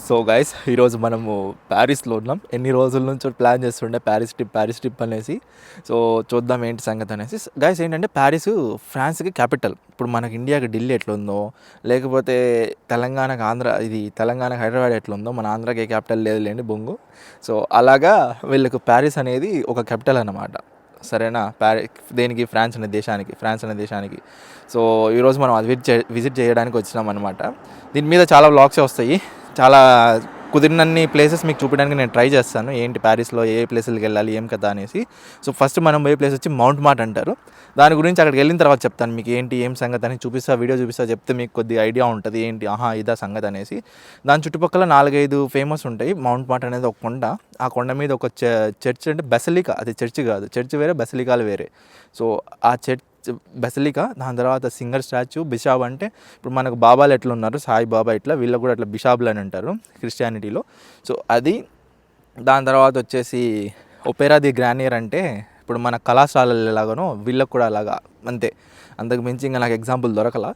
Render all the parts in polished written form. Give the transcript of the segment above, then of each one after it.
So guys ఈరోజు మనము ప్యారిస్లో ఉన్నాం. ఎన్ని రోజుల నుంచో ప్లాన్ చేస్తుండే ప్యారిస్ ట్రిప్ అనేసి. సో చూద్దాం ఏంటి సంగతి అనేసి. గైస్ ఏంటంటే ప్యారిస్ ఫ్రాన్స్కి క్యాపిటల్. ఇప్పుడు మనకి ఇండియాకి ఢిల్లీ ఎట్లుందో, లేకపోతే తెలంగాణకి తెలంగాణకి హైదరాబాద్ ఎట్లుందో, మన ఆంధ్రాకి ఏ క్యాపిటల్ లేదులేండి బొంగు. సో అలాగా వీళ్ళకు ప్యారిస్ అనేది ఒక క్యాపిటల్ అన్నమాట. సరేనా? దేనికి? ఫ్రాన్స్ అనే దేశానికి. సో ఈరోజు మనం అది విజిట్ చేయడానికి వచ్చినాం అనమాట. దీని మీద చాలా వ్లాగ్సే వస్తాయి. చాలా కుదిరినన్ని ప్లేసెస్ మీకు చూపించడానికి నేను ట్రై చేస్తాను. ఏంటి ప్యారిస్లో ఏ ప్లేసులకి వెళ్ళాలి, ఏం కదా అనేసి. సో ఫస్ట్ మనం పోయే ప్లేస్ వచ్చి మౌంట్ మార్ట్ అంటారు. దాని గురించి అక్కడికి వెళ్ళిన తర్వాత చెప్తాను మీకు ఏం సంగతి అని వీడియో చూపిస్తా, చెప్తే మీకు కొద్దిగా ఐడియా ఉంటుంది ఏంటి ఇదా సంగతి అనేసి. దాని చుట్టుపక్కల 4-5 ఫేమస్ ఉంటాయి. మౌంట్ మార్ట్ అనేది ఒక కొండ. ఆ కొండ మీద ఒక చర్చ్, అంటే బెసిలికా, అది చర్చ్ కాదు, చర్చ్ వేరే బెసిలికాలు వేరే. సో ఆ బెసిలికా, దాని తర్వాత సింగర్ స్టాచ్యూ, బిషాబ్, అంటే ఇప్పుడు మనకు బాబాలు ఎట్లా ఉన్నారు, సాయి బాబా ఇట్లా, వీళ్ళకు కూడా అట్లా బిషాబులు అని అంటారు క్రిస్టియానిటీలో. సో అది. దాని తర్వాత వచ్చేసి ఒపేరా ది గ్రానియర్, అంటే ఇప్పుడు మన కళాశాలలు ఎలాగనో వీళ్ళకు కూడా అలాగా, అంతే. అంతకు మించి ఇంకా నాకు ఎగ్జాంపుల్ దొరకలా.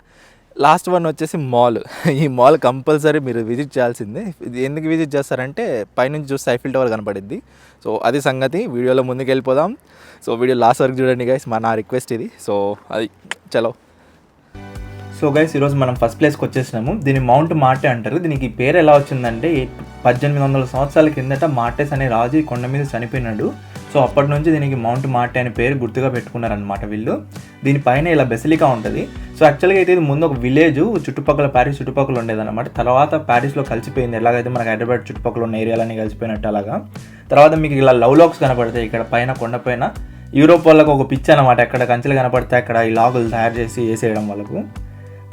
లాస్ట్ వన్ వచ్చేసి మాల్. ఈ మాల్ కంపల్సరీ మీరు విజిట్ చేయాల్సిందే. ఇది ఎందుకు విజిట్ చేస్తారంటే పైనుంచి చూస్తే ఐఫిల్ టవర్ కనపడిద్ది. సో అది సంగతి. వీడియోలో ముందుకు వెళ్ళిపోదాం. సో వీడియో లాస్ట్ వరకు చూడండి గైస్, నా రిక్వెస్ట్ ఇది. సో అది చలో. సో గైస్ ఈరోజు మనం ఫస్ట్ ప్లేస్కి వచ్చేసినాము. దీన్ని మౌంట్ మార్టే అంటారు. దీనికి పేరు ఎలా వచ్చిందంటే 1800 సంవత్సరాల కిందట మార్టెస్ అనే రాజు ఈ కొండ మీద చనిపోయినాడు. సో అప్పటి నుంచి దీనికి మౌంట్ మార్టే అనే పేరు గుర్తుగా పెట్టుకున్నారనమాట వీళ్ళు. దీనిపైన ఇలా బెసిలికా ఉంటుంది. సో యాక్చువల్గా అయితే ఇది ముందు ఒక విలేజ్ ప్యారిస్ చుట్టుపక్కల ఉండేదన్నమాట. తర్వాత ప్యారిస్లో కలిసిపోయింది. ఎలాగైతే మనకు హైదరాబాద్ చుట్టుపక్కల ఉన్న ఏరియాలన్నీ కలిసిపోయినట్టు అలాగా. తర్వాత మీకు ఇలా లవ్ లాక్స్ కనపడతాయి ఇక్కడ పైన కొండపైన. యూరోప్ వాళ్ళకు ఒక పిచ్ అనమాట. ఎక్కడ కంచెలు కనపడితే అక్కడ ఈ లాగులు తయారు చేసి వేసేయడం వాళ్ళకు.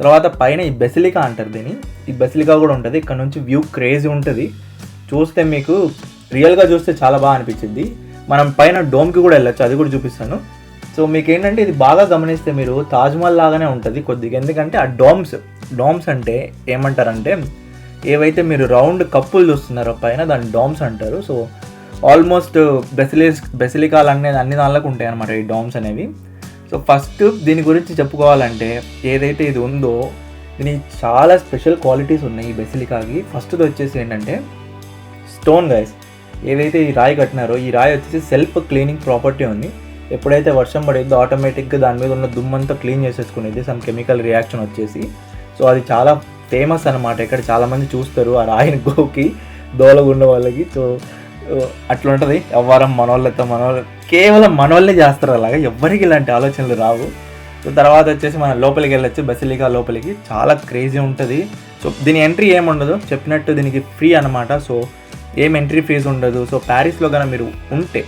తర్వాత పైన ఈ బెసిలికా అంటారు దీన్ని. ఈ బెసిలికా కూడా ఉంటుంది. ఇక్కడ నుంచి వ్యూ క్రేజీ ఉంటుంది. చూస్తే మీకు రియల్గా చూస్తే చాలా బాగా అనిపించింది. మనం పైన డోమ్కి కూడా వెళ్ళొచ్చు, అది కూడా చూపిస్తాను. సో మీకు ఏంటంటే ఇది బాగా గమనిస్తే మీరు తాజ్మహల్ లాగానే ఉంటుంది కొద్దిగా. ఎందుకంటే ఆ డోమ్స్ అంటే ఏమంటారంటే ఏవైతే మీరు రౌండ్ కప్పులు చూస్తున్నారో పైన, దాన్ని డోమ్స్ అంటారు. సో ఆల్మోస్ట్ బెసిలికాలు అనేది అన్ని దానిలకు ఉంటాయి అన్నమాట ఈ డోమ్స్ అనేవి. సో ఫస్ట్ దీని గురించి చెప్పుకోవాలంటే ఏదైతే ఇది ఉందో దీనికి చాలా స్పెషల్ క్వాలిటీస్ ఉన్నాయి ఈ బెసిలికాకి. ఫస్ట్ది వచ్చేసి ఏంటంటే స్టోన్ గైస్. ఏదైతే ఈ రాయి కట్టినారో ఈ రాయి వచ్చేసి సెల్ఫ్ క్లీనింగ్ ప్రాపర్టీ ఉంది. ఎప్పుడైతే వర్షం పడిద్దో ఆటోమేటిక్గా దాని మీద ఉన్న దుమ్మంతా క్లీన్ చేసేసుకునేది సమ్ కెమికల్ రియాక్షన్ వచ్చేసి. సో అది చాలా ఫేమస్ అనమాట. ఇక్కడ చాలామంది చూస్తారు ఆ రాయిని గోకి దోలగుండ వాళ్ళకి. సో అట్లా ఉంటుంది ఎవ్వరం మనోళ్ళు కేవలం మనోళ్ళే చేస్తారు అలాగా. ఎవ్వరికి ఇలాంటి ఆలోచనలు రావు. సో తర్వాత వచ్చేసి మనం లోపలికి వెళ్ళొచ్చు, బెసిలికా లోపలికి. చాలా క్రేజీ ఉంటుంది. సో దీని ఎంట్రీ ఏమి ఉండదు, చెప్పినట్టు దీనికి ఫ్రీ అనమాట. సో ఏం ఎంట్రీ ఫీజు ఉండదు. సో ప్యారిస్లో కనుక మీరు ఉంటే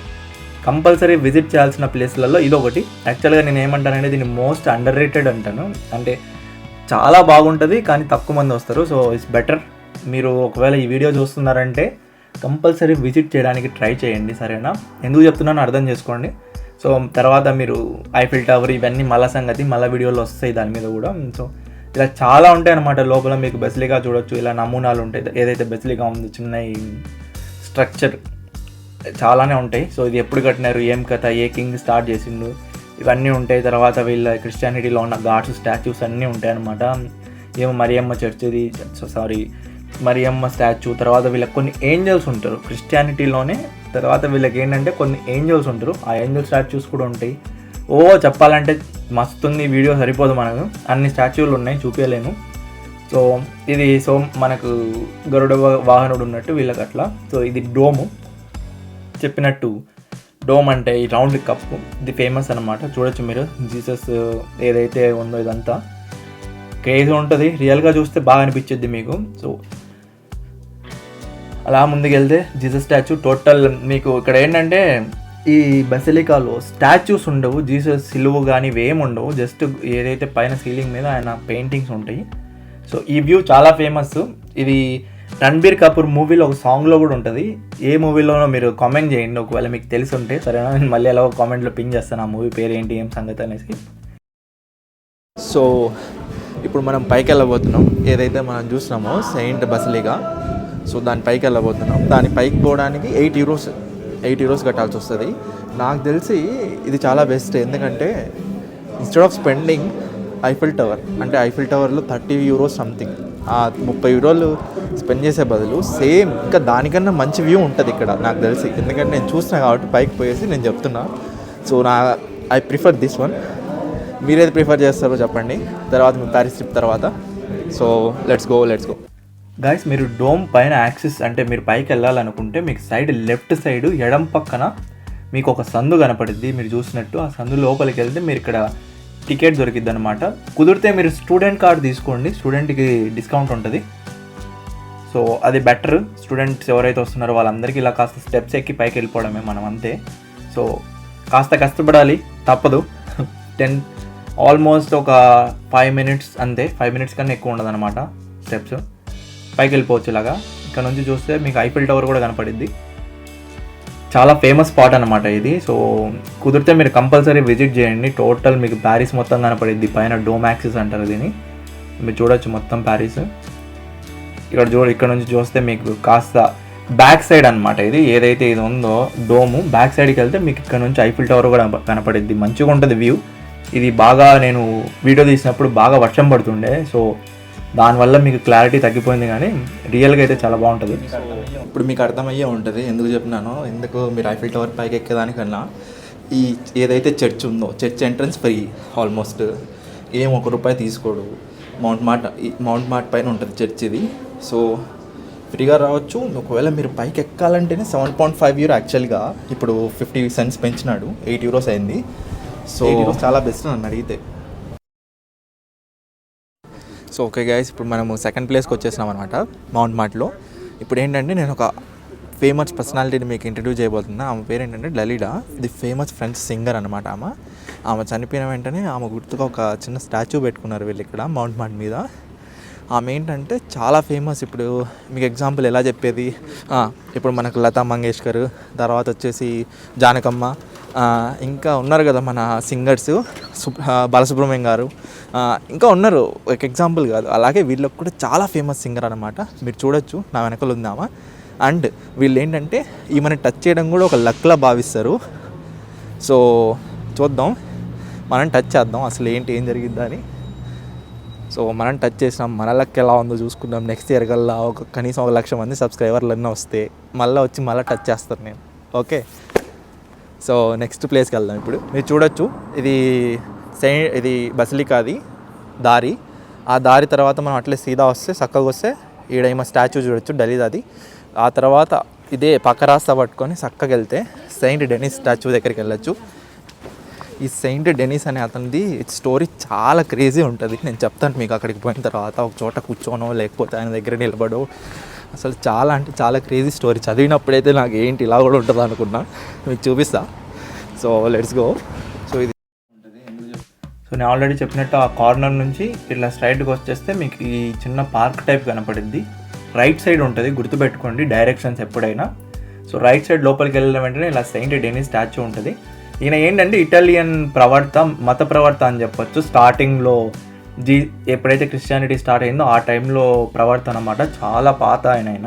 కంపల్సరీ విజిట్ చేయాల్సిన ప్లేస్లలో ఇదొకటి. యాక్చువల్గా నేను ఏమంటానంటే దీన్ని మోస్ట్ అండర్ రేటెడ్ అంటాను. అంటే చాలా బాగుంటుంది కానీ తక్కువ మంది వస్తారు. So it's better. మీరు ఒకవేళ ఈ వీడియో చూస్తున్నారంటే కంపల్సరీ విజిట్ చేయడానికి ట్రై చేయండి, సరేనా? ఎందుకు చెప్తున్నానో అర్థం చేసుకోండి. సో తర్వాత మీరు ఐఫిల్ టవర్ ఇవన్నీ మళ్ళీ వీడియోలో వస్తాయి దాని మీద కూడా. సో ఇలా చాలా ఉంటాయి అన్నమాట. లోపల మీకు బెసిలికా చూడొచ్చు, ఇలా నమూనాలు ఉంటాయి. ఏదైతే బెసిలికా ఉందో చిన్న స్ట్రక్చర్ చాలానే ఉంటాయి. సో ఇది ఎప్పుడు కట్టినారు, ఏం కథ, ఏ కింగ్ స్టార్ట్ చేసిండు, ఇవన్నీ ఉంటాయి. తర్వాత వీళ్ళ క్రిస్టియానిటీలో ఉన్న గాడ్స్ స్టాచ్యూస్ అన్నీ ఉంటాయి అన్నమాట. ఏమో మరియమ్మ స్టాచ్యూ. తర్వాత వీళ్ళకి కొన్ని ఏంజల్స్ ఉంటారు క్రిస్టియానిటీలోనే. తర్వాత వీళ్ళకి ఏంటంటే కొన్ని ఏంజల్స్ ఉంటారు. ఆ ఏంజల్ స్టాచ్యూస్ కూడా ఉంటాయి. చెప్పాలంటే మస్తుంది. వీడియో సరిపోదు మనకు, అన్ని స్టాచ్యూలు ఉన్నాయి, చూపించలేను. సో ఇది మనకు గరుడ వాహనుడు ఉన్నట్టు వీళ్ళకి అట్లా. సో ఇది డోము. చెప్పినట్టు డోమ్ అంటే ఈ రౌండ్ కప్పు, ఇది ఫేమస్ అనమాట. చూడొచ్చు మీరు జీసస్ ఏదైతే ఉందో ఇదంతా క్రేజీ ఉంటుంది. రియల్గా చూస్తే బాగా అనిపించింది మీకు. సో అలా ముందుకు వెళ్తే జీసస్ స్టాచ్యూ టోటల్ మీకు ఇక్కడ ఏంటంటే ఈ బెసిలికాలో స్టాచ్యూస్ ఉండవు, జీసస్ సిలువు కానీ ఇవేమి ఉండవు. జస్ట్ ఏదైతే పైన సీలింగ్ మీద ఆయన పెయింటింగ్స్ ఉంటాయి. సో ఈ వ్యూ చాలా ఫేమస్. ఇది రణబీర్ కపూర్ మూవీలో ఒక సాంగ్లో కూడా ఉంటుంది. ఏ మూవీలోనో మీరు కామెంట్ చేయండి ఒకవేళ మీకు తెలిసి ఉంటే, సరేనా? నేను మళ్ళీ ఎలా కామెంట్లో పింగ్ చేస్తాను ఆ మూవీ పేరు ఏంటి, ఏం సంగతి అనేసి. సో ఇప్పుడు మనం పైకి వెళ్ళబోతున్నాం. ఏదైతే మనం చూసినామో సెయింట్ బెసిలికా, సో దాని పైకి వెళ్ళబోతున్నాం. దాని పైకి పోవడానికి 8 euros కట్టాల్సి వస్తుంది. నాకు తెలిసి ఇది చాలా బెస్ట్. ఎందుకంటే ఇన్స్టెడ్ ఆఫ్ స్పెండింగ్ ఐఫిల్ టవర్లో 30 euros సంథింగ్ €30 స్పెండ్ చేసే బదులు సేమ్ ఇంకా దానికన్నా మంచి వ్యూ ఉంటుంది ఇక్కడ నాకు తెలిసి, ఎందుకంటే నేను చూస్తున్నా కాబట్టి పైకి పోయేసి నేను చెప్తున్నా. So I prefer this one. మీరేది ప్రిఫర్ చేస్తారో చెప్పండి తర్వాత మీ ప్యారిస్ ట్రిప్ తర్వాత. So let's go. గైస్, మీరు డోమ్ పైన యాక్సిస్ అంటే మీరు పైకి వెళ్ళాలనుకుంటే మీకు సైడ్ లెఫ్ట్ సైడ్ ఎడం పక్కన మీకు ఒక సందు కనపడుద్ది. మీరు చూసినట్టు ఆ సందు లోపలికి వెళ్తే మీరు ఇక్కడ టికెట్ దొరికిద్ది అనమాట. కుదిరితే మీరు స్టూడెంట్ కార్డ్ తీసుకోండి, స్టూడెంట్కి డిస్కౌంట్ ఉంటుంది. సో అది బెటర్. స్టూడెంట్స్ ఎవరైతే వస్తున్నారో వాళ్ళందరికీ ఇలా కాస్త స్టెప్స్ ఎక్కి పైకి వెళ్ళిపోవడమే మనం అంతే. సో కాస్త కష్టపడాలి, తప్పదు. ఆల్మోస్ట్ ఒక 5 minutes అంతే, 5 minutes కన్నా ఎక్కువ ఉండదు అనమాట స్టెప్స్. పైకి వెళ్ళిపోవచ్చు ఇలాగా. ఇక్కడ నుంచి చూస్తే మీకు ఐఫిల్ టవర్ కూడా కనపడిద్ది. చాలా ఫేమస్ స్పాట్ అనమాట ఇది. సో కుదిరితే మీరు కంపల్సరీ విజిట్ చేయండి. టోటల్ మీకు ప్యారిస్ మొత్తం కనపడిద్ది. పైన డోమ్ యాక్సిస్ అంటారు దీన్ని. మీరు చూడొచ్చు మొత్తం ప్యారిస్. ఇక్కడ నుంచి చూస్తే మీకు కాస్త బ్యాక్ సైడ్ అనమాట ఇది, ఏదైతే ఇది ఉందో డోము బ్యాక్ సైడ్కి వెళ్తే మీకు ఇక్కడ నుంచి ఐఫిల్ టవర్ కూడా కనపడిద్ది. మంచిగా ఉంటుంది వ్యూ. ఇది బాగా నేను వీడియో తీసినప్పుడు బాగా వర్షం పడుతుండే, సో దానివల్ల మీకు క్లారిటీ తగ్గిపోయింది, కానీ రియల్గా అయితే చాలా బాగుంటుంది. ఇప్పుడు మీకు అర్థమయ్యే ఉంటుంది ఎందుకు చెప్పినానో. ఎందుకు మీరు ఐఫిల్ టవర్ పైకి ఎక్కేదానికన్నా ఈ ఏదైతే చర్చ్ ఉందో, చర్చ్ ఎంట్రన్స్ ఫ్రీ ఆల్మోస్ట్, ఏం ₹1 తీసుకోడు. మౌంట్ మార్ట్ పైన ఉంటుంది చర్చ్ ఇది. సో ఫ్రీగా రావచ్చు. ఒకవేళ మీరు పైకి ఎక్కాలంటేనే €7.5 యాక్చువల్గా, ఇప్పుడు 50 cents పెంచినాడు, €8 అయింది. సో చాలా బెస్ట్ నన్ను అడిగితే. సో ఓకే గైస్, ఇప్పుడు మనము సెకండ్ ప్లేస్కి వచ్చేసినాం అనమాట మౌంట్ మార్ట్లో. ఇప్పుడు ఏంటంటే నేను ఒక ఫేమస్ పర్సనాలిటీని మీకు ఇంట్రడ్యూస్ చేయబోతున్నా. ఆమె పేరు ఏంటంటే లలిడా. ది ఫేమస్ ఫ్రెంచ్ సింగర్ అనమాట. ఆమె చనిపోయిన వెంటనే ఆమె గుర్తుగా ఒక చిన్న స్టాచ్యూ పెట్టుకున్నారు వీళ్ళు ఇక్కడ మౌంట్ మార్ట్ మీద. ఆమె ఏంటంటే చాలా ఫేమస్. ఇప్పుడు మీకు ఎగ్జాంపుల్ ఎలా చెప్పేది, ఇప్పుడు మనకు లతా మంగేష్కర్, తర్వాత వచ్చేసి జానకమ్మ, ఇంకా ఉన్నారు కదా మన సింగర్స్, బాలసుబ్రహ్మణ్యం గారు, ఇంకా ఉన్నారు, ఒక ఎగ్జాంపుల్ కాదు. అలాగే వీళ్ళకి కూడా చాలా ఫేమస్ సింగర్ అనమాట. మీరు చూడొచ్చు నా వెనకలు ఉందామా. అండ్ వీళ్ళు ఏంటంటే ఈమెను టచ్ చేయడం కూడా ఒక లక్లా భావిస్తారు. సో చూద్దాం, మనం టచ్ చేద్దాం అసలు ఏం జరిగిద్దా అని. సో మనం టచ్ చేసినాం, మన లక్ ఎలా ఉందో చూసుకుందాం. నెక్స్ట్ ఇయర్ కల్లా కనీసం 1,00,000 మంది సబ్స్క్రైబర్లు అన్నీ వస్తే మళ్ళీ టచ్ చేస్తాను నేను. ఓకే, సో నెక్స్ట్ ప్లేస్కి వెళ్దాం. ఇప్పుడు మీరు చూడొచ్చు, ఇది బసిలికాది దారి. ఆ దారి తర్వాత మనం అట్లే సీదా వస్తే చక్కగా వస్తే ఈడేమో స్టాచ్యూ చూడొచ్చు ఢిల్లీది. ఆ తర్వాత ఇదే పక్క రాస్తా పట్టుకొని చక్కగా వెళ్తే సెయింట్ డెనిస్ స్టాచ్యూ దగ్గరికి వెళ్ళొచ్చు. ఈ సెయింట్ డెనిస్ అనే అతనిది స్టోరీ చాలా క్రేజీ ఉంటుంది. నేను చెప్తాను మీకు అక్కడికి పోయిన తర్వాత. ఒక చోట కూర్చోనో లేకపోతే ఆయన దగ్గర నిలబడో, అసలు చాలా అంటే చాలా క్రేజీ స్టోరీ. చదివినప్పుడైతే నాకు ఏంటి ఇలా కూడా ఉంటుంది అనుకున్నా. మీకు చూపిస్తా. So let's go. సో ఇది సో నేను ఆల్రెడీ చెప్పినట్టు ఆ కార్నర్ నుంచి ఇట్లా స్ట్రైట్గా వచ్చేస్తే మీకు ఈ చిన్న పార్క్ టైప్ కనపడిద్ది. రైట్ సైడ్ ఉంటుంది, గుర్తుపెట్టుకోండి డైరెక్షన్స్ ఎప్పుడైనా. సో రైట్ సైడ్ లోపలికి వెళ్ళిన వెంటనే ఇలా సెయింట్ డెనిస్ స్టాచ్యూ ఉంటుంది. ఈయన ఏంటంటే ఇటాలియన్ మత ప్రవర్త అని చెప్పొచ్చు. స్టార్టింగ్లో ఎప్పుడైతే క్రిస్టియానిటీ స్టార్ట్ అయిందో ఆ టైంలో ప్రవర్త అనమాట. చాలా పాత ఆయన.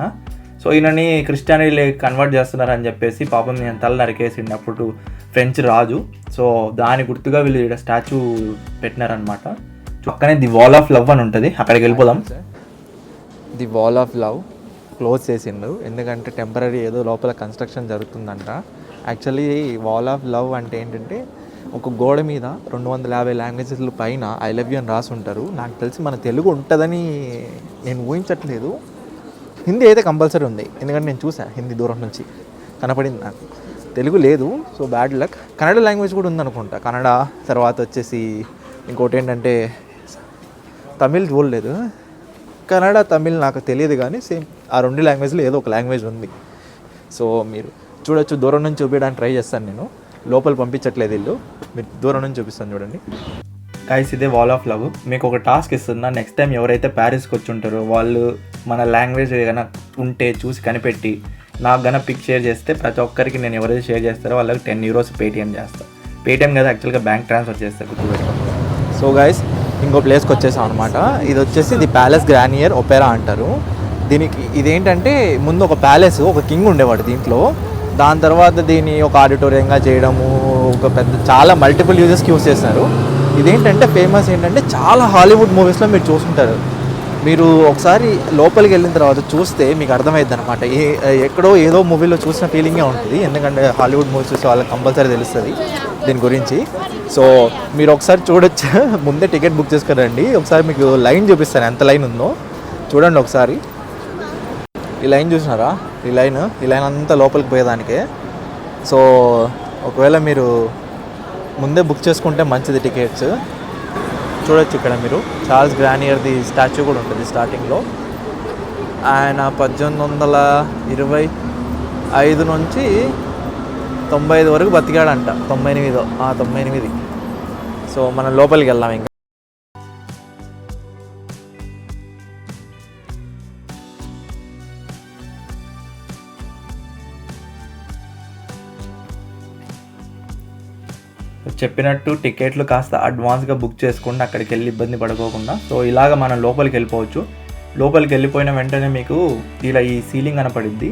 సో ఈయనని క్రిస్టియానిటీ కన్వర్ట్ చేస్తున్నారని చెప్పేసి పాపం నేను తల నరికేసిండు అప్పుడు ఫ్రెంచ్ రాజు. సో దాని గుర్తుగా వీళ్ళు ఇక్కడ స్టాచ్యూ పెట్టినారనమాట. పక్కనే ది వాల్ ఆఫ్ లవ్ అని ఉంటుంది, అక్కడికి వెళ్ళిపోదాం. The wall of love close చేసిండు, ఎందుకంటే టెంపరీ ఏదో లోపల కన్స్ట్రక్షన్ జరుగుతుందంట. యాక్చువల్లీ వాల్ ఆఫ్ లవ్ అంటే ఏంటంటే ఒక గోడ మీద 250 లాంగ్వేజెస్ల పైన ఐ లవ్ యూ అని రాసి ఉంటారు. నాకు తెలిసి మన తెలుగు ఉంటుందని నేను ఊహించట్లేదు. హిందీ అయితే కంపల్సరీ ఉంది, ఎందుకంటే నేను చూసాను హిందీ దూరం నుంచి కనపడింది నాకు. తెలుగు లేదు, so bad luck. Kannada language కూడా ఉందనుకుంటా. కన్నడ తర్వాత వచ్చేసి ఇంకోటి ఏంటంటే తమిళ్ చూడలేదు. కన్నడ తమిళ్ నాకు తెలియదు, కానీ సేమ్ ఆ 2 లాంగ్వేజ్లో ఏదో ఒక లాంగ్వేజ్ ఉంది. సో మీరు చూడొచ్చు, దూరం నుంచి చూపించడానికి ట్రై చేస్తాను నేను. లోపల పంపించట్లేదు వీళ్ళు, మీరు దూరం నుంచి చూపిస్తాను చూడండి. గైస్ ఇదే వాల్ ఆఫ్ లవ్. మీకు ఒక టాస్క్ ఇస్తున్నా, నెక్స్ట్ టైం ఎవరైతే ప్యారిస్కి వచ్చి ఉంటారో వాళ్ళు మన లాంగ్వేజ్ ఏదైనా ఉంటే చూసి కనిపెట్టి నాకు గన పిక్ షేర్ చేస్తే ప్రతి ఒక్కరికి నేను ఎవరైతే షేర్ చేస్తారో వాళ్ళకి €10 పేటిఎం చేస్తాను. పేటిఎం కదా యాక్చువల్గా బ్యాంక్ ట్రాన్స్ఫర్ చేస్తారు, గుర్తుపెట్టుకోండి. సో గైస్ ఇంకో ప్లేస్కి వచ్చేసాం అనమాట. ఇది వచ్చేసి ది ప్యాలెస్ గ్రానియర్ ఒపెరా అంటారు దీనికి. ఇదేంటంటే ముందు ఒక ప్యాలెస్, ఒక కింగ్ ఉండేవాడు దీంట్లో. దాని తర్వాత దీన్ని ఒక ఆడిటోరియంగా చేయడము, ఒక పెద్ద చాలా మల్టిపుల్ యూజెస్కి యూజ్ చేస్తున్నారు. ఇదేంటంటే ఫేమస్ ఏంటంటే చాలా హాలీవుడ్ మూవీస్లో మీరు చూస్తుంటారు. మీరు ఒకసారి లోపలికి వెళ్ళిన తర్వాత చూస్తే మీకు అర్థమైద్ది అనమాట. ఎక్కడో ఏదో మూవీలో చూసిన ఫీలింగే ఉంటుంది. ఎందుకంటే హాలీవుడ్ మూవీస్ చూస్తే వాళ్ళకి కంపల్సరీ తెలుస్తుంది దీని గురించి. సో మీరు ఒకసారి చూడొచ్చు. ముందే టికెట్ బుక్ చేసుకురండి. ఒకసారి మీకు లైన్ చూపిస్తాను, ఎంత లైన్ ఉందో చూడండి ఒకసారి. ఈ లైన్ చూసినారా? ఈ లైన్ అంతా లోపలికి పోయేదానికే. సో ఒకవేళ మీరు ముందే బుక్ చేసుకుంటే మంచిది టికెట్స్. చూడొచ్చు ఇక్కడ మీరు చార్ల్స్ గ్రానియర్ది స్టాచ్యూ కూడా ఉంటుంది స్టార్టింగ్లో. ఆయన 1825 నుంచి 95 వరకు బతికాడంట. 98. సో మనం లోపలికి వెళ్దాం ఇంకా. చెప్పినట్టు టికెట్లు కాస్త అడ్వాన్స్గా బుక్ చేసుకుంటే అక్కడికి వెళ్ళి ఇబ్బంది పడుకోకుండా. సో ఇలాగ మనం లోపలికి వెళ్ళిపోవచ్చు. లోపలికి వెళ్ళిపోయిన వెంటనే మీకు ఇలా ఈ సీలింగ్ కనపడిద్ది.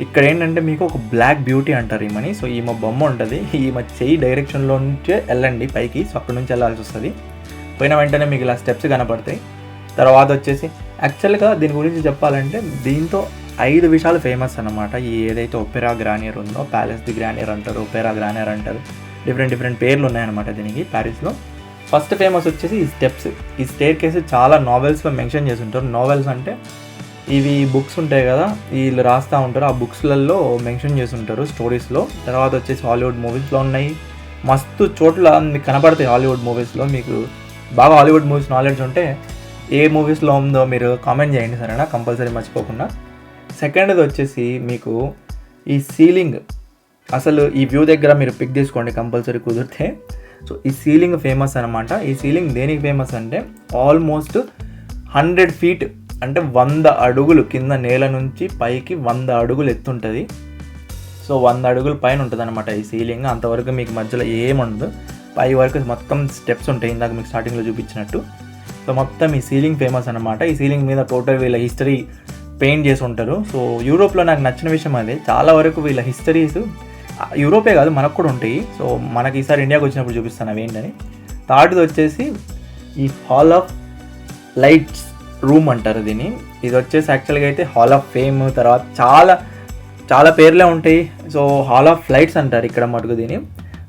ఇక్కడ ఏంటంటే మీకు ఒక బ్లాక్ బ్యూటీ అంటారు ఈమెని. సో ఈమె బొమ్మ ఉంటుంది. ఈమె చెయ్యి డైరెక్షన్లో నుంచే వెళ్ళండి పైకి. సో అక్కడ నుంచి వెళ్ళాల్సి వస్తుంది. పోయిన వెంటనే మీకు ఇలా స్టెప్స్ కనపడతాయి. తర్వాత వచ్చేసి యాక్చువల్గా దీని గురించి చెప్పాలంటే దీంతో 5 విషయాలు ఫేమస్ అన్నమాట. ఈ ఏదైతే ఒపెరా గ్రానియర్ ఉందో, ప్యాలెస్ ది గ్రానియర్ అంటారు, ఒపెరా గ్రానియర్ అంటారు, డిఫరెంట్ పేర్లు ఉన్నాయన్నమాట దీనికి ప్యారిస్లో. ఫస్ట్ ఫేమస్ వచ్చేసి ఈ స్టెప్స్. ఈ స్టేర్ కేసు చాలా నావెల్స్లో మెన్షన్ చేసి ఉంటారు. నావెల్స్ అంటే ఇవి బుక్స్ ఉంటాయి కదా, వీళ్ళు రాస్తూ ఉంటారు. ఆ బుక్స్లలో మెన్షన్ చేసి ఉంటారు స్టోరీస్లో. తర్వాత వచ్చేసి హాలీవుడ్ మూవీస్లో ఉన్నాయి. మస్తు చోట్ల మీకు కనపడతాయి హాలీవుడ్ మూవీస్లో. మీకు బాగా హాలీవుడ్ మూవీస్ నాలెడ్జ్ ఉంటే ఏ మూవీస్లో ఉందో మీరు కామెంట్ చేయండి సరేనా, కంపల్సరీ మర్చిపోకుండా. సెకండ్ది వచ్చేసి మీకు ఈ సీలింగ్. అసలు ఈ వ్యూ దగ్గర మీరు పిక్ తీసుకోండి కంపల్సరీ కుదిరితే. సో ఈ సీలింగ్ ఫేమస్ అనమాట. ఈ సీలింగ్ దేనికి ఫేమస్ అంటే ఆల్మోస్ట్ 100 feet అంటే 100 అడుగులు కింద నేల నుంచి పైకి 100 అడుగులు ఎత్తుంటుంది. సో 100 అడుగుల పైన ఉంటుంది అనమాట ఈ సీలింగ్. అంతవరకు మీకు మధ్యలో ఏముండదు. పై వరకు మొత్తం స్టెప్స్ ఉంటాయి ఇందాక మీకు స్టార్టింగ్లో చూపించినట్టు. సో మొత్తం ఈ సీలింగ్ ఫేమస్ అనమాట. ఈ సీలింగ్ మీద టోటల్ వీళ్ళ హిస్టరీ పెయింట్ చేసి ఉంటారు. సో యూరోప్లో నాకు నచ్చిన విషయం అదే. చాలా వరకు వీళ్ళ హిస్టరీస్ యూరోపే కాదు మనకు కూడా ఉంటాయి. సో మనకి ఈసారి ఇండియాకి వచ్చినప్పుడు చూపిస్తాను అవి ఏంటని. థర్డ్ది వచ్చేసి ఈ హాల్ ఆఫ్ లైట్స్ రూమ్ అంటారు దీన్ని. ఇది వచ్చేసి యాక్చువల్గా అయితే హాల్ ఆఫ్ ఫేమ్, తర్వాత చాలా పేర్లే ఉంటాయి. సో హాల్ ఆఫ్ లైట్స్ అంటారు ఇక్కడ మటుకు దీన్ని.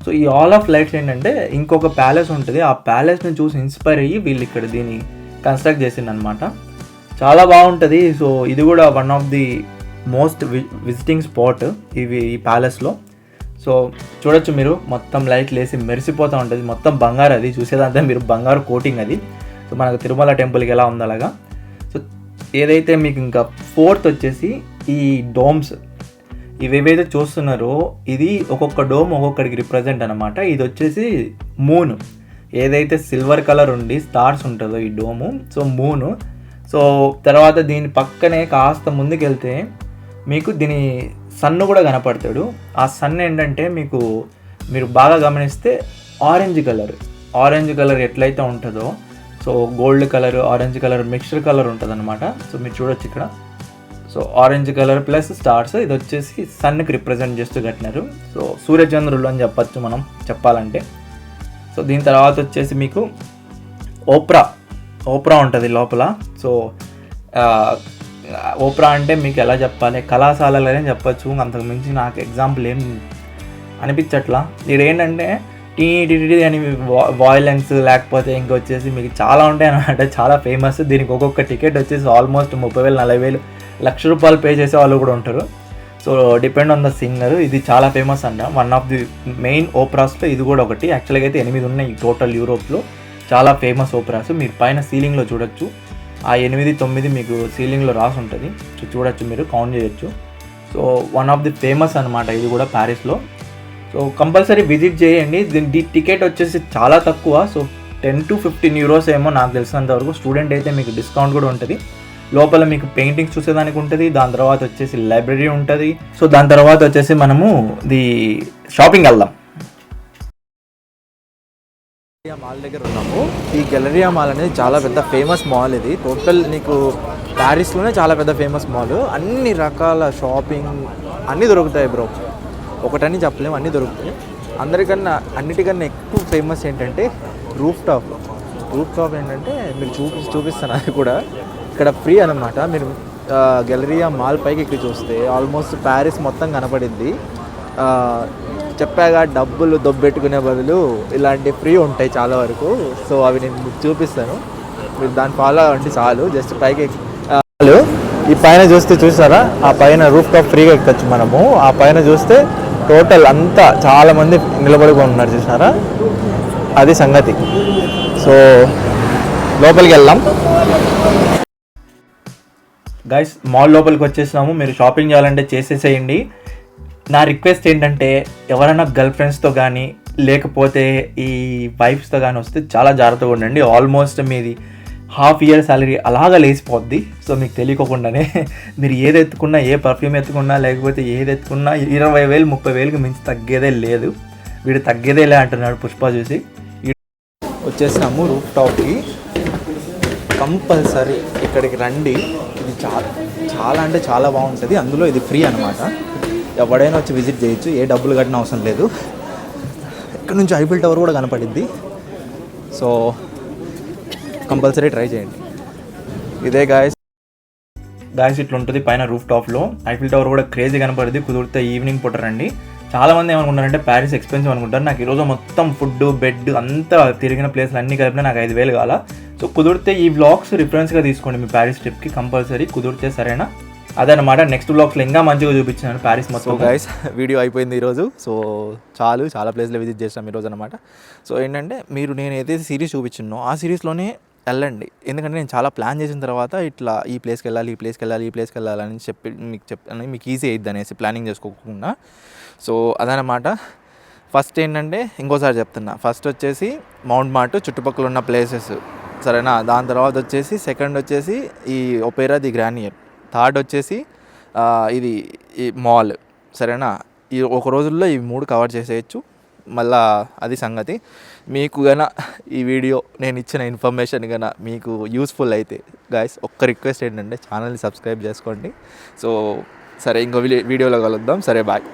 సో ఈ హాల్ ఆఫ్ లైట్స్ ఏంటంటే ఇంకొక ప్యాలెస్ ఉంటుంది. ఆ ప్యాలెస్ని చూసి ఇన్స్పైర్ అయ్యి వీళ్ళు ఇక్కడ దీన్ని కన్స్ట్రక్ట్ చేసిందనమాట. చాలా బాగుంటుంది. సో ఇది కూడా one of the most visiting spot ఈ ప్యాలెస్లో. సో చూడొచ్చు మీరు, మొత్తం లైట్లు వేసి మెరిసిపోతూ ఉంటుంది. మొత్తం బంగారు, అది చూసేదంతా మీరు బంగారు కోటింగ్ అది. సో మనకు తిరుమల టెంపుల్కి ఎలా ఉంది అలాగా. సో ఏదైతే మీకు ఇంకా ఫోర్త్ వచ్చేసి ఈ డోమ్స్. ఇవేవైతే చూస్తున్నారో ఇది ఒక్కొక్క డోమ్ ఒక్కొక్కడికి రిప్రజెంట్ అనమాట. ఇది వచ్చేసి మూన్. ఏదైతే సిల్వర్ కలర్ ఉండి స్టార్స్ ఉంటుందో ఈ డోము, సో మూను. సో తర్వాత దీని పక్కనే కాస్త ముందుకెళ్తే మీకు దీని సన్ను కూడా కనపడతాడు. ఆ సన్ ఏంటంటే మీరు బాగా గమనిస్తే ఆరెంజ్ కలర్ ఎట్లయితే ఉంటుందో, so gold colour, orange colour mixture colour ఉంటుంది అనమాట. సో మీరు చూడొచ్చు ఇక్కడ. So orange colour plus stars, ఇది వచ్చేసి సన్కి రిప్రజెంట్ చేస్తూ కట్టినారు. సో సూర్యచంద్రులు అని చెప్పచ్చు మనం చెప్పాలంటే. సో దీని తర్వాత వచ్చేసి మీకు ఓప్రా ఉంటుంది లోపల. సో ఓప్రా అంటే మీకు ఎలా చెప్పాలి, కళాశాలలనే చెప్పచ్చు. అంతకు మించి నాకు ఎగ్జాంపుల్ ఏం అనిపించట్లా. ఇది ఏంటంటే టీ అని వాయిలెన్స్, లేకపోతే ఇంకొచ్చేసి మీకు చాలా ఉంటాయి అన్నమాట. చాలా ఫేమస్. దీనికి ఒక్కొక్క టికెట్ వచ్చేసి ఆల్మోస్ట్ 30,000, 40,000, ₹1,00,000 పే చేసే వాళ్ళు కూడా ఉంటారు. So depend on the singer. ఇది చాలా ఫేమస్ అంట. వన్ ఆఫ్ ది మెయిన్ ఓపరాస్లో ఇది కూడా ఒకటి. యాక్చువల్గా అయితే 8 ఉన్నాయి టోటల్ యూరోప్లో. చాలా ఫేమస్ ఓపరాస్. మీరు పైన సీలింగ్లో చూడొచ్చు. ఆ 8, 9 మీకు సీలింగ్లో రాసి ఉంటుంది. సో చూడొచ్చు, మీరు కౌంట్ చేయొచ్చు. So one of the famous అనమాట ఇది కూడా ప్యారిస్లో. సో కంపల్సరీ విజిట్ చేయండి. దీని టికెట్ వచ్చేసి చాలా తక్కువ. సో 10 to 15 euros ఏమో నాకు తెలిసినంత వరకు. స్టూడెంట్ అయితే మీకు డిస్కౌంట్ కూడా ఉంటుంది. లోపల మీకు పెయింటింగ్స్ చూసేదానికి ఉంటుంది. దాని తర్వాత వచ్చేసి లైబ్రరీ ఉంటుంది. సో దాని తర్వాత వచ్చేసి మనము షాపింగ్ వెళ్దాం. మాల్ దగ్గర ఉన్నాము. ఈ గెలరియా మాల్ అనేది చాలా పెద్ద ఫేమస్ మాల్. ఇది టోటల్ నీకు ప్యారిస్లోనే చాలా పెద్ద ఫేమస్ మాల్. అన్ని రకాల షాపింగ్ అన్నీ దొరుకుతాయి బ్రో. ఒకటని చెప్పలేము, అన్నీ దొరుకుతాయి. అన్నిటికన్నా ఎక్కువ ఫేమస్ ఏంటంటే రూఫ్ టాప్ ఏంటంటే మీకు చూపిస్తాను. అది కూడా ఇక్కడ ఫ్రీ అనమాట. మీరు గెలరియా మాల్ పైకి ఎక్కి చూస్తే ఆల్మోస్ట్ ప్యారిస్ మొత్తం కనపడింది. చెప్పాగా డబ్బులు దొబ్బెట్టుకునే బదులు ఇలాంటి ఫ్రీ ఉంటాయి చాలా వరకు. సో అవి నేను మీకు చూపిస్తాను, మీరు దాన్ని ఫాలో అంటే చాలు. జస్ట్ పైకి చాలు. ఈ పైన చూస్తే చూసారా, ఆ పైన రూఫ్ టాప్ ఫ్రీగా ఎక్కచ్చు మనము. ఆ పైన చూస్తే టోటల్ అంతా చాలామంది నిలబడుకొని ఉన్నారు చూసారా, అది సంగతి. సో లోపలికి వెళ్దాం గైస్. మాల్ లోపలికి వచ్చేసినాము. మీరు షాపింగ్ చేయాలంటే చేసేసేయండి. నా రిక్వెస్ట్ ఏంటంటే ఎవరైనా గర్ల్ ఫ్రెండ్స్తో కానీ లేకపోతే ఈ వైఫ్స్తో కానీ వస్తే చాలా జాగ్రత్తగా ఉండండి. ఆల్మోస్ట్ మీది హాఫ్ ఇయర్ శాలరీ అలాగా లేచిపోద్ది. సో మీకు తెలియకోకుండానే మీరు ఏది ఎత్తుకున్నా, ఏ పర్ఫ్యూమ్ ఎత్తుకున్నా లేకపోతే ఏది ఎత్తుకున్నా 20,000 30,000కి మించి తగ్గేదే లేదు. వీడు తగ్గేదేలే అంటున్నాడు పుష్ప చూసి. వచ్చేసాము రూఫ్ టాప్కి. కంపల్సరీ ఇక్కడికి రండి. ఇది చాలా అంటే చాలా బాగుంటుంది. అందులో ఇది ఫ్రీ అనమాట. ఎవడైనా వచ్చి విజిట్ చేయొచ్చు, ఏ డబ్బులు కట్టిన అవసరం లేదు. ఇక్కడ నుంచి ఐఫిల్ టవర్ కూడా కనపడిద్ది. సో కంపల్సరీ ట్రై చేయండి. ఇదే గాయస్ ఇట్లా ఉంటుంది పైన రూఫ్ టాప్లో. ఐఫిల్ టవర్ కూడా క్రేజీ కనపడింది. కుదిరితే ఈవినింగ్ పూట రండి. చాలామంది ఏమనుకుంటారంటే ప్యారిస్ ఎక్స్పెన్సివ్ అనుకుంటారు. నాకు ఈరోజు మొత్తం ఫుడ్ బెడ్ అంతా తిరిగిన ప్లేస్లు అన్నీ కలిపినా నాకు 5,000 కాల. సో కుదిరితే ఈ వ్లాగ్స్ రిఫరెన్స్గా తీసుకోండి మీ ప్యారిస్ ట్రిప్కి కంపల్సరీ. కుదిరితే సరేనా, అదనమాట. నెక్స్ట్ బ్లాగ్స్లో ఇంకా మంచిగా చూపించాను ప్యారిస్ మొత్తం. గైస్ వీడియో అయిపోయింది ఈరోజు. సో చాలా ప్లేస్లో విజిట్ చేసాం ఈరోజు అనమాట. సో ఏంటంటే నేను ఏదైతే సిరీస్ చూపించినో ఆ సిరీస్లోనే వెళ్ళండి. ఎందుకంటే నేను చాలా ప్లాన్ చేసిన తర్వాత ఇట్లా ఈ ప్లేస్కి వెళ్ళాలని చెప్పి మీకు ఈజీ అయ్యిద్ది అనేసి ప్లానింగ్ చేసుకోకుండా. సో అదనమాట. ఫస్ట్ ఏంటంటే ఇంకోసారి చెప్తున్నా, ఫస్ట్ వచ్చేసి మౌంట్ మార్ట్ చుట్టుపక్కల ఉన్న ప్లేసెస్ సరేనా. దాని తర్వాత వచ్చేసి సెకండ్ వచ్చేసి ఈ ఒపేరా ది గ్రానియర్. థర్డ్ వచ్చేసి ఇది ఈ మాల్ సరేనా. ఈ ఒక రోజుల్లో ఈ 3 కవర్ చేసేయచ్చు. మళ్ళా అది సంగతి. మీకు గన ఈ వీడియో నేను ఇచ్చిన ఇన్ఫర్మేషన్ గన మీకు యూస్ఫుల్ అయితే గాయస్ ఒక్క రిక్వెస్ట్ ఏంటంటే ఛానల్ని సబ్స్క్రైబ్ చేసుకోండి. సో సరే ఇంకో వీడియోలో కలుద్దాం. సరే బాయ్.